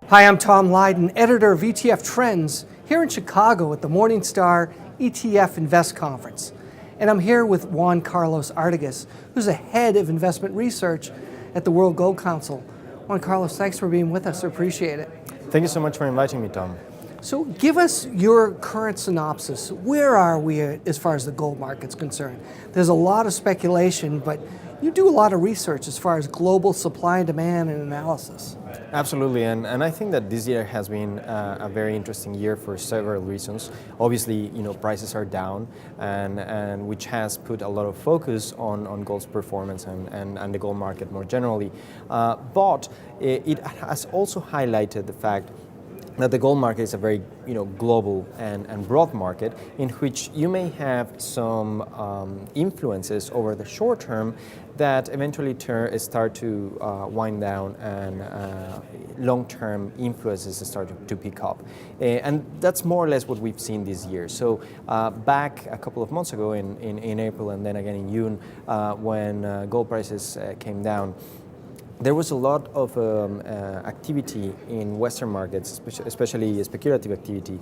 Hi, I'm Tom Lydon, editor of ETF Trends, here in Chicago at the Morningstar ETF Invest Conference. And I'm here with Juan Artigas, who's the head of investment research at the World Gold Council. Juan Carlos, thanks for being with us. I appreciate it. Thank you so much for inviting me, Tom. So give us your current synopsis. Where are we as far as the gold market's concerned? There's a lot of speculation, but you do a lot of research as far as global supply and demand and analysis. Absolutely, and I think that this year has been a very interesting year for several reasons. Obviously, prices are down, and which has put a lot of focus on gold's performance and the gold market more generally. But it has also highlighted the fact that the gold market is a very global and broad market in which you may have some influences over the short term that eventually start to wind down, and long-term influences start to pick up. And that's more or less what we've seen this year. So back a couple of months ago in April and then again in June, when gold prices came down, there was a lot of activity in Western markets, especially speculative activity,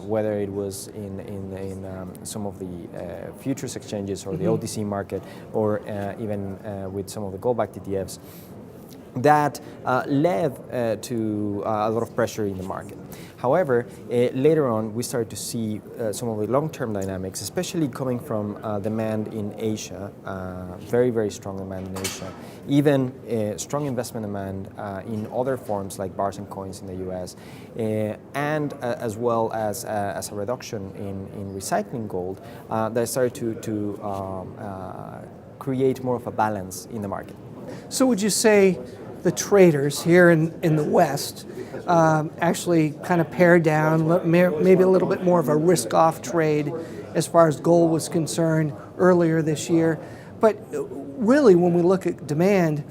whether it was in some of the futures exchanges or the OTC market, or even with some of the gold-backed ETFs. That led to a lot of pressure in the market. However, later on, we started to see some of the long-term dynamics, especially coming from demand in Asia, very, very strong demand in Asia, even strong investment demand in other forms like bars and coins in the US, and as well as a reduction in recycling gold that started to create more of a balance in the market. So would you say the traders here in the West actually kind of pared down, maybe a little bit more of a risk-off trade as far as gold was concerned earlier this year? But really, when we look at demand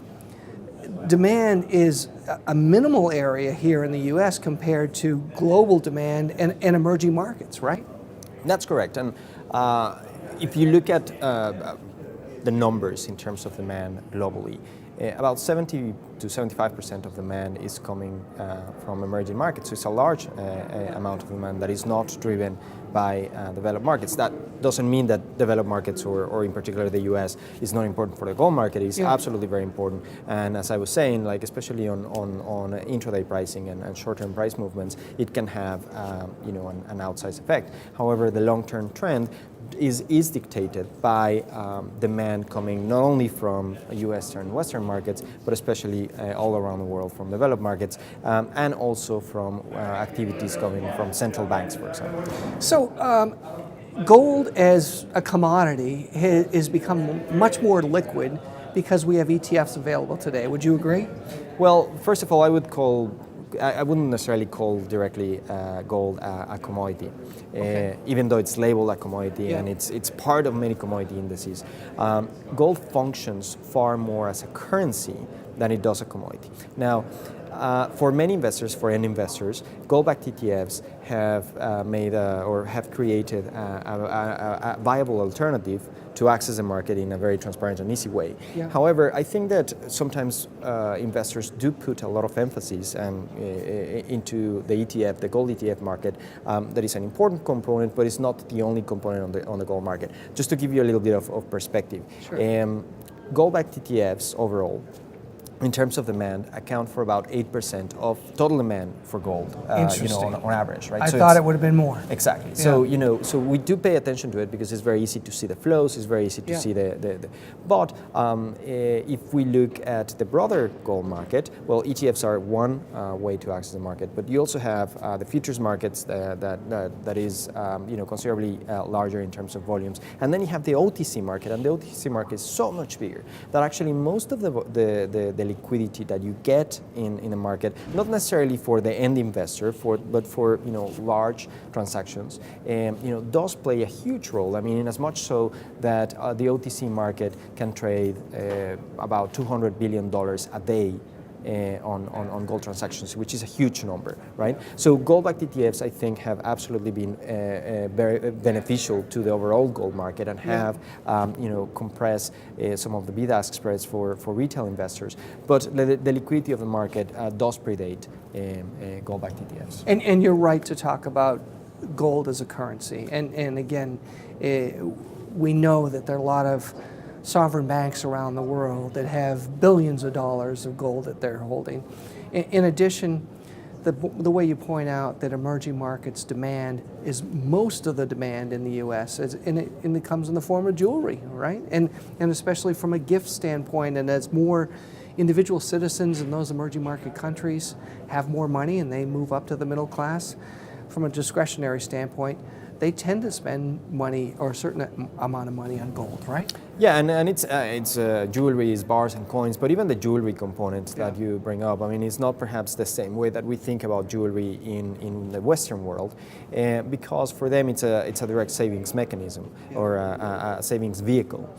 is a minimal area here in the U.S. compared to global demand and emerging markets, right? That's correct. And if you look at the numbers in terms of demand globally, about 70 to 75% of demand is coming from emerging markets. So it's a large amount of demand that is not driven by developed markets. That doesn't mean that developed markets, or in particular the US, is not important for the gold market. It's absolutely very important. And as I was saying, like especially on intraday pricing and short-term price movements, it can have an outsized effect. However, the long-term trend is dictated by demand coming not only from US and Western markets, but especially all around the world from developed markets, and also from activities coming from central banks, for example. So gold as a commodity has become much more liquid because we have ETFs available today. Would you agree? Well, first of all, I wouldn't necessarily call directly gold a commodity, even though it's labeled a commodity and it's part of many commodity indices. Gold functions far more as a currency than it does a commodity. Now, for many investors, for end investors, gold-backed ETFs have made or have created a viable alternative to access the market in a very transparent and easy way. Yeah. However, I think that sometimes investors do put a lot of emphasis into the ETF, the gold ETF market. That is an important component, but it's not the only component on the gold market. Just to give you a little bit of perspective, sure. Gold-backed ETFs overall, in terms of demand, account for about 8% of total demand for gold, on average, right? I thought it would have been more. Exactly. Yeah. So we do pay attention to it because it's very easy to see the flows. It's very easy to see But if we look at the broader gold market, well, ETFs are one way to access the market, but you also have the futures markets that is considerably larger in terms of volumes, and then you have the OTC market, and the OTC market is so much bigger that actually most of the liquidity that you get in the market, not necessarily for the end investor, but for large transactions, does play a huge role. I mean, in as much so that the OTC market can trade about $200 billion a day on gold transactions, which is a huge number, right? So gold-backed ETFs, I think, have absolutely been very beneficial to the overall gold market and have, compressed some of the bid-ask spreads for retail investors. But the liquidity of the market does predate gold-backed ETFs. And you're right to talk about gold as a currency. And again, we know that there are a lot of sovereign banks around the world that have billions of dollars of gold that they're holding. In addition, the way you point out that emerging markets demand is most of the demand in the U.S. And it comes in the form of jewelry, right? And especially from a gift standpoint, and as more individual citizens in those emerging market countries have more money and they move up to the middle class, from a discretionary standpoint, they tend to spend money or a certain amount of money on gold, right? Yeah, and it's jewelry, is bars and coins, but even the jewelry component that you bring up, I mean, it's not perhaps the same way that we think about jewelry in the Western world, because for them it's a direct savings mechanism or a savings vehicle.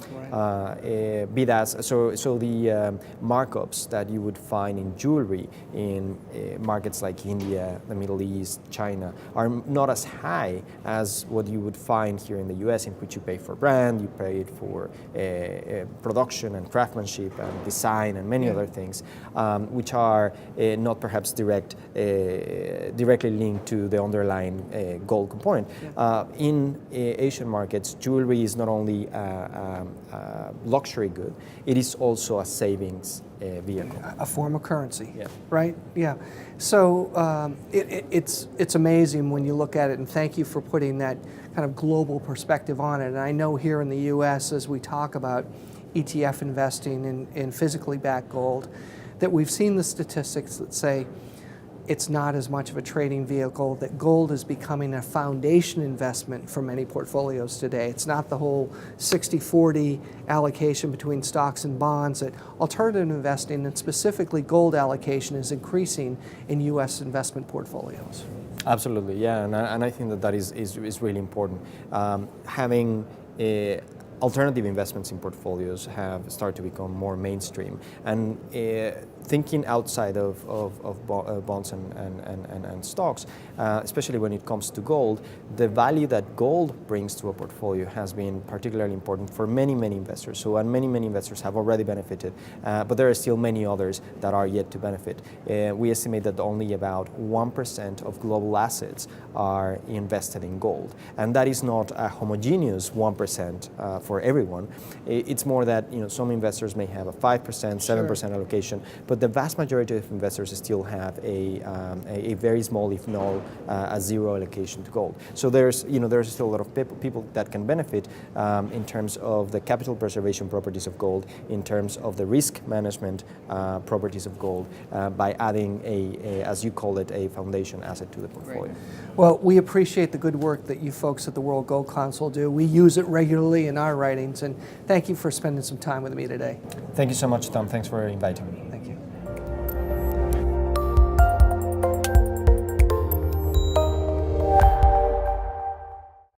Be that so the markups that you would find in jewelry in markets like India, the Middle East, China are not as high as what you would find here in the U.S., in which you pay for brand, you pay for production and craftsmanship and design and many other things, which are not perhaps directly linked to the underlying gold component. In Asian markets, jewelry is not only a luxury good, it is also a savings vehicle. A form of currency, right? Yeah. So it's amazing when you look at it, and thank you for putting that kind of global perspective on it. And I know here in the U.S., as we talk about ETF investing in physically backed gold, that we've seen the statistics that say it's not as much of a trading vehicle, that gold is becoming a foundation investment for many portfolios today. It's not the whole 60-40 allocation between stocks and bonds, that alternative investing, and specifically gold allocation, is increasing in U.S. investment portfolios. Absolutely, yeah, and I think that is really important. Having alternative investments in portfolios have started to become more mainstream, and thinking outside of bonds and stocks, especially when it comes to gold, the value that gold brings to a portfolio has been particularly important for many investors. So, and many investors have already benefited, but there are still many others that are yet to benefit. We estimate that only about 1% of global assets are invested in gold, and that is not a homogeneous 1% for everyone. It's more that some investors may have a 5%, 7% allocation, but the vast majority of investors still have a very small, if not a zero allocation to gold. So there's still a lot of people that can benefit in terms of the capital preservation properties of gold, in terms of the risk management properties of gold, by adding as you call it, a foundation asset to the portfolio. Great. Well, we appreciate the good work that you folks at the World Gold Council do. We use it regularly in our writings, and thank you for spending some time with me today. Thank you so much, Tom. Thanks for inviting me.